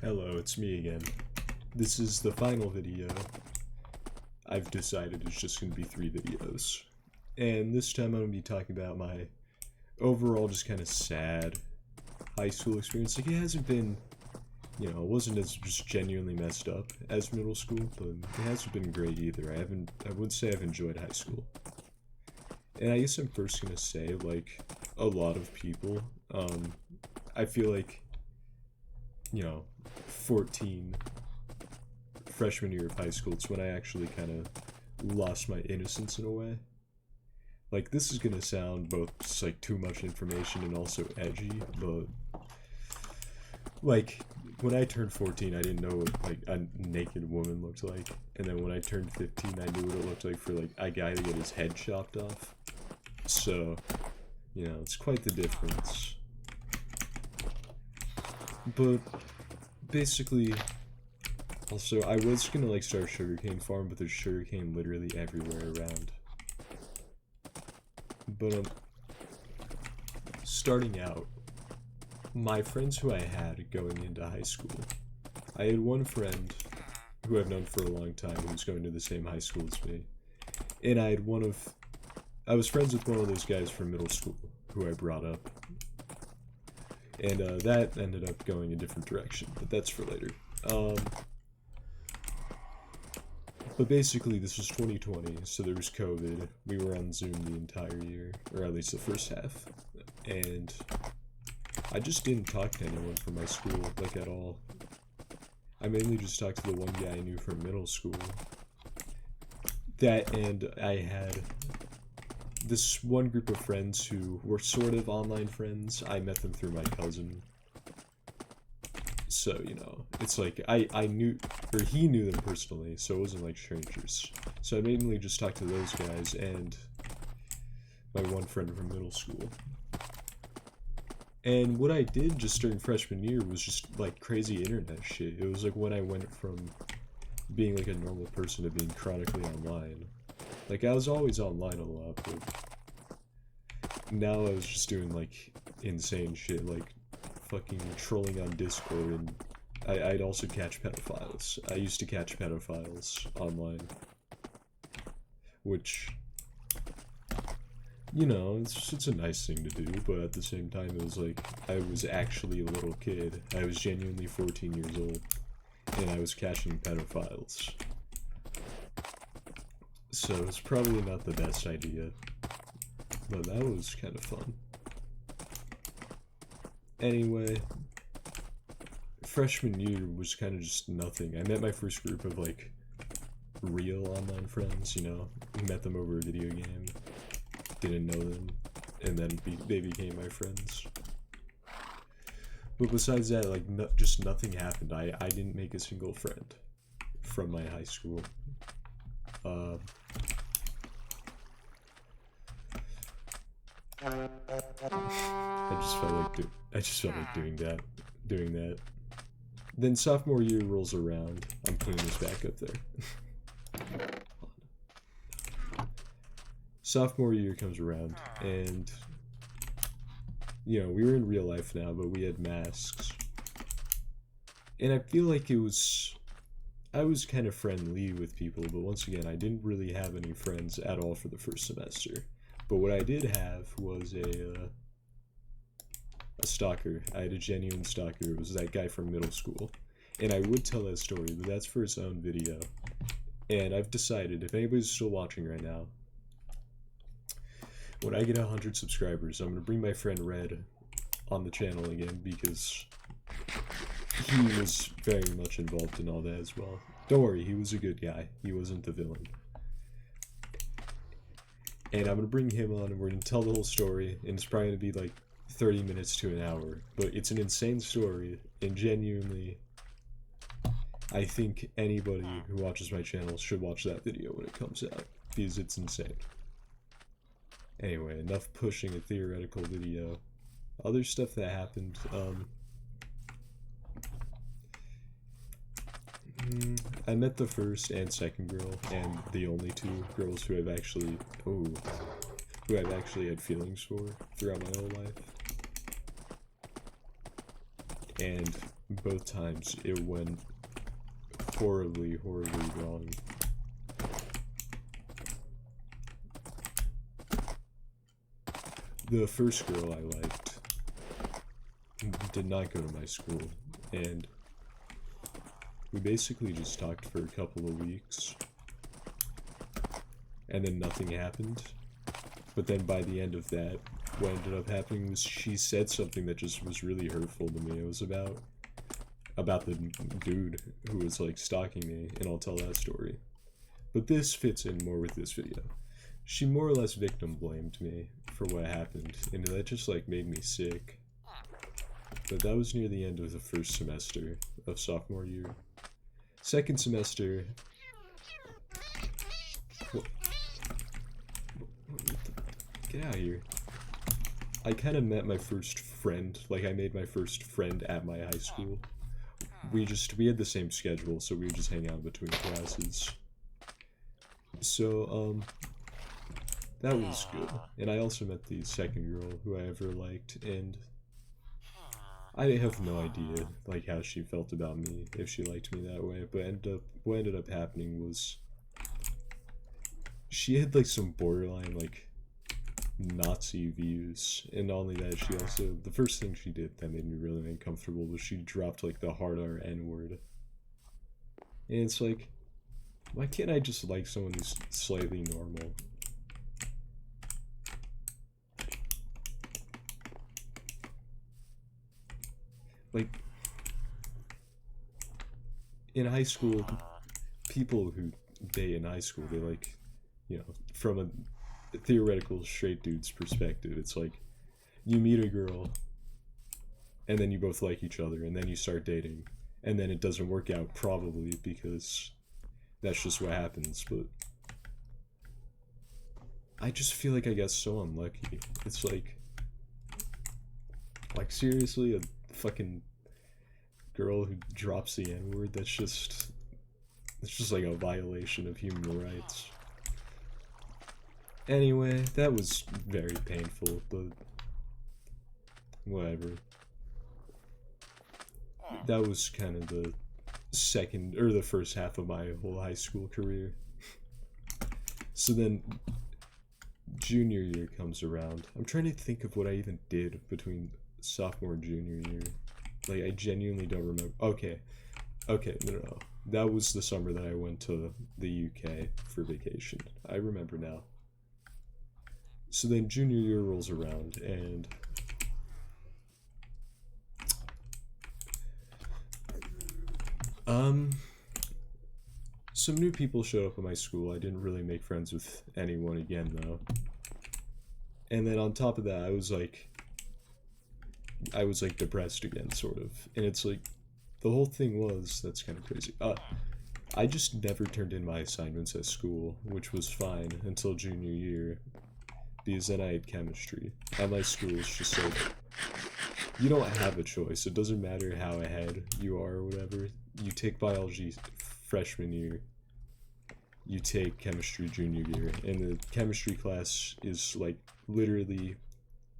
Hello, it's me again. This is the final video. I've decided it's just going to be 3 videos. And this time I'm going to be talking about my overall just kind of sad high school experience. Like, it hasn't been, it wasn't as just genuinely messed up as middle school, but it hasn't been great either. I would say I've enjoyed high school. And I guess I'm first going to say, like, a lot of people, I feel like, 14, freshman year of high school, it's when I actually kind of lost my innocence in a way. Like, this is gonna sound both just, like, too much information and also edgy, but, like, when I turned 14, I didn't know what, like, a naked woman looked like, and then when I turned 15, I knew what it looked like for, like, a guy to get his head chopped off. So, it's quite the difference. But basically, also, I was gonna like start a sugarcane farm, but there's sugarcane literally everywhere around. But starting out, my friends who I had going into high school, I had one friend who I've known for a long time who was going to the same high school as me, and I was friends with one of those guys from middle school who I brought up. And that ended up going a different direction, but that's for later. But basically, this was 2020, so there was COVID. We were on Zoom the entire year, or at least the first half. And I just didn't talk to anyone from my school, like, at all. I mainly just talked to the one guy I knew from middle school. That, and I had this one group of friends who were sort of online friends. I met them through my cousin. So, it's like, I knew, or he knew them personally, so it wasn't like strangers. So I mainly just talked to those guys and my one friend from middle school. And what I did just during freshman year was just, like, crazy internet shit. It was like when I went from being, like, a normal person to being chronically online. Like, I was always online a lot, but now I was just doing, like, insane shit, like, fucking trolling on Discord, and I'd also catch pedophiles. I used to catch pedophiles online. Which, it's a nice thing to do, but at the same time, it was like, I was actually a little kid. I was genuinely 14 years old, and I was catching pedophiles. So it's probably not the best idea, but that was kind of fun. Anyway, freshman year was kind of just nothing. I met my first group of, like, real online friends, met them over a video game, didn't know them, and then they became my friends. But besides that, like, just nothing happened. I didn't make a single friend from my high school. I just felt like doing that. Then sophomore year rolls around. I'm putting this back up there. Sophomore year comes around, and we were in real life now, but we had masks. And I feel like I was kind of friendly with people, but once again, I didn't really have any friends at all for the first semester. But what I did have was a stalker. I had a genuine stalker. It was that guy from middle school. And I would tell that story, but that's for its own video. And I've decided, if anybody's still watching right now, when I get 100 subscribers, I'm going to bring my friend Red on the channel again, because he was very much involved in all that as well. Don't worry, he was a good guy. He wasn't the villain. And I'm going to bring him on, and we're going to tell the whole story, and it's probably going to be like 30 minutes to an hour. But it's an insane story, and genuinely, I think anybody who watches my channel should watch that video when it comes out, because it's insane. Anyway, enough pushing a theoretical video. Other stuff that happened, I met the first and second girl, and the only 2 girls who I've actually had feelings for throughout my whole life. And both times it went horribly wrong. The first girl I liked did not go to my school, and we basically just talked for a couple of weeks, and then nothing happened. But then by the end of that, what ended up happening was she said something that just was really hurtful to me. It was about the dude who was like stalking me, and I'll tell that story. But this fits in more with this video. She more or less victim blamed me for what happened, and that just like made me sick. But that was near the end of the first semester of sophomore year. Second semester... Get out of here. I kind of met my first friend, like I made my first friend at my high school. We had the same schedule, so we would just hang out between classes. So, that was good. And I also met the second girl who I ever liked, and I have no idea, like, how she felt about me, if she liked me that way, but what ended up happening was she had, like, some borderline, like, Nazi views, and not only that, she also, the first thing she did that made me really uncomfortable was she dropped, like, the hard R N-word. And it's like, why can't I just like someone who's slightly normal? Like, in high school, people who date in high school, they like, you know, from a theoretical straight dude's perspective, it's like you meet a girl and then you both like each other and then you start dating and then it doesn't work out, probably because that's just what happens. But I just feel like I got so unlucky. It's like seriously, a fucking girl who drops the N-word, it's just like a violation of human rights. Anyway, that was very painful, but whatever. That was kind of the the first half of my whole high school career. So then, junior year comes around. I'm trying to think of what I even did between sophomore and junior year. Like, I genuinely don't remember. Okay, no. That was the summer that I went to the UK for vacation. I remember now. So then junior year rolls around, and some new people showed up at my school. I didn't really make friends with anyone again, though. And then on top of that, I was like depressed again, sort of. And it's like, the whole thing was, that's kind of crazy. I just never turned in my assignments at school, which was fine until junior year, because then I had chemistry. At my school, it's just like, you don't have a choice. It doesn't matter how ahead you are or whatever. You take biology freshman year, you take chemistry junior year, and the chemistry class is like literally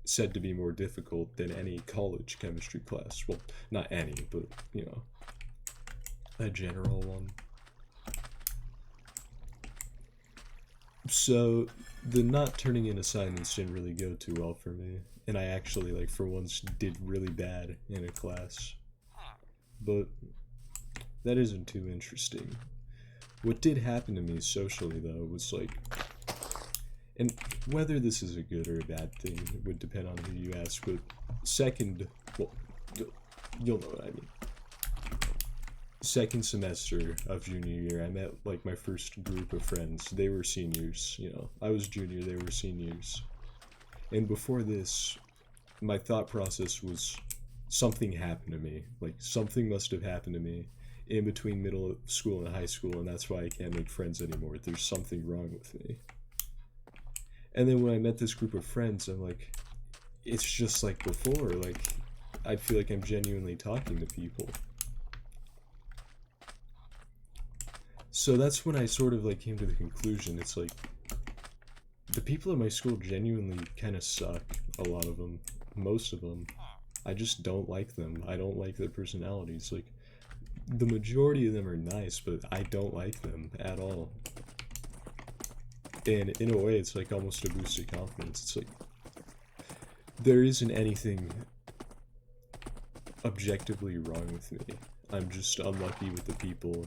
said to be more difficult than any college chemistry class. Well, not any, but you know, a general one. So the not turning in assignments didn't really go too well for me, and I actually, like, for once did really bad in a class. But that isn't too interesting. What did happen to me socially, though, was like, and whether this is a good or a bad thing, it would depend on who you ask, but you'll know what I mean. Second semester of junior year, I met, like, my first group of friends. They were seniors, you know. I was junior, they were seniors. And before this, my thought process was, something happened to me. Like, something must have happened to me in between middle school and high school, and that's why I can't make friends anymore. There's something wrong with me. And then when I met this group of friends, I'm like, it's just like before. Like, I feel like I'm genuinely talking to people. So that's when I sort of, like, came to the conclusion, it's like, the people at my school genuinely kind of suck, a lot of them, most of them. I just don't like them. I don't like their personalities. Like, the majority of them are nice, but I don't like them at all. And in a way, it's like almost a boost of confidence. It's like, there isn't anything objectively wrong with me. I'm just unlucky with the people,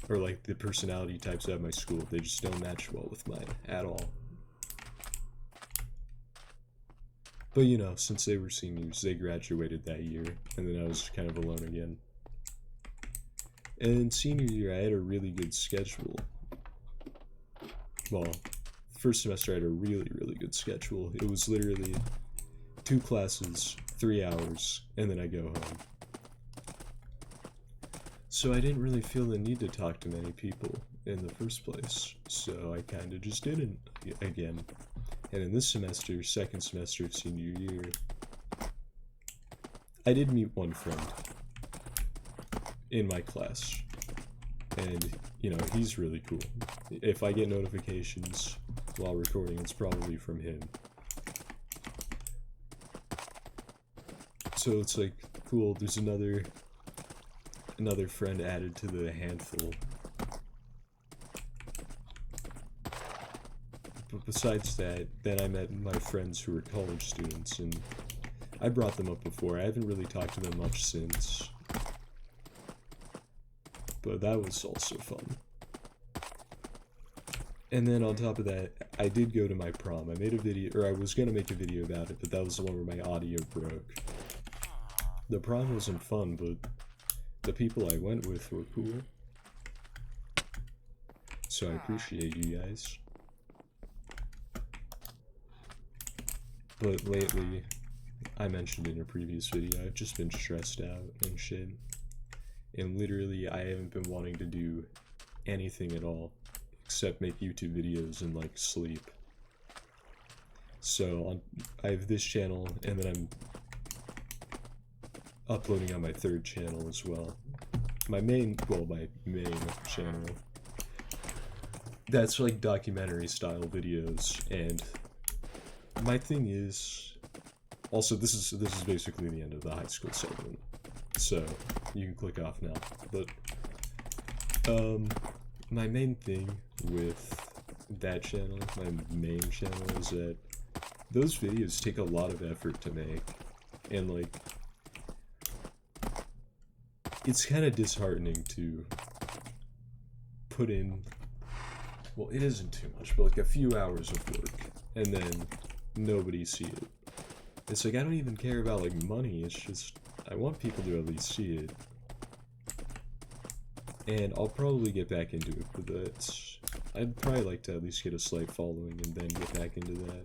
or like the personality types at my school. They just don't match well with mine at all. But you know, since they were seniors, they graduated that year, and then I was kind of alone again. And senior year, I had a really good schedule. Well, first semester I had a really, really good schedule. It was literally 2 classes, 3 hours, and then I go home. So I didn't really feel the need to talk to many people in the first place, so I kind of just didn't again. And in this semester, second semester of senior year, I did meet one friend in my class, and you know, he's really cool. If I get notifications while recording, it's probably from him. So it's like, cool, there's another friend added to the handful. But besides that, then I met my friends who were college students, and I brought them up before. I haven't really talked to them much since, but that was also fun. And then on top of that, I did go to my prom. I made a video, or I was gonna make a video about it, but that was the one where my audio broke. The prom wasn't fun, but the people I went with were cool. So I appreciate you guys. But lately, I mentioned in a previous video, I've just been stressed out and shit. And literally, I haven't been wanting to do anything at all, except make YouTube videos and like sleep. So I have this channel, and then I'm uploading on my 3rd channel as well. My main channel, that's like documentary style videos, and my thing is, also this is basically the end of the high school segment, so you can click off now. But my main thing with that channel, my main channel, is that those videos take a lot of effort to make, and like, it's kind of disheartening to put in, well, it isn't too much, but like a few hours of work, and then nobody see it. It's like, I don't even care about like money, it's just, I want people to at least see it. And I'll probably get back into it, but that's, I'd probably like to at least get a slight following and then get back into that.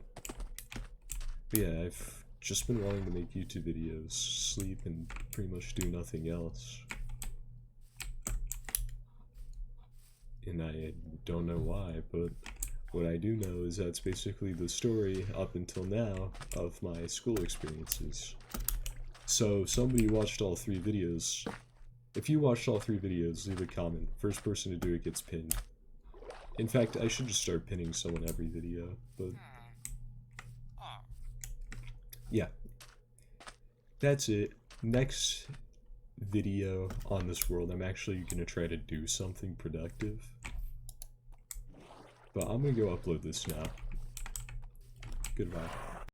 But yeah, I've just been wanting to make YouTube videos, sleep, and pretty much do nothing else. And I don't know why, but what I do know is that's basically the story up until now of my school experiences. So somebody watched all 3 videos. If you watched all 3 videos, leave a comment. First person to do it gets pinned. In fact, I should just start pinning someone every video, but yeah. That's it. Next video on this world, I'm actually going to try to do something productive. But I'm going to go upload this now. Goodbye.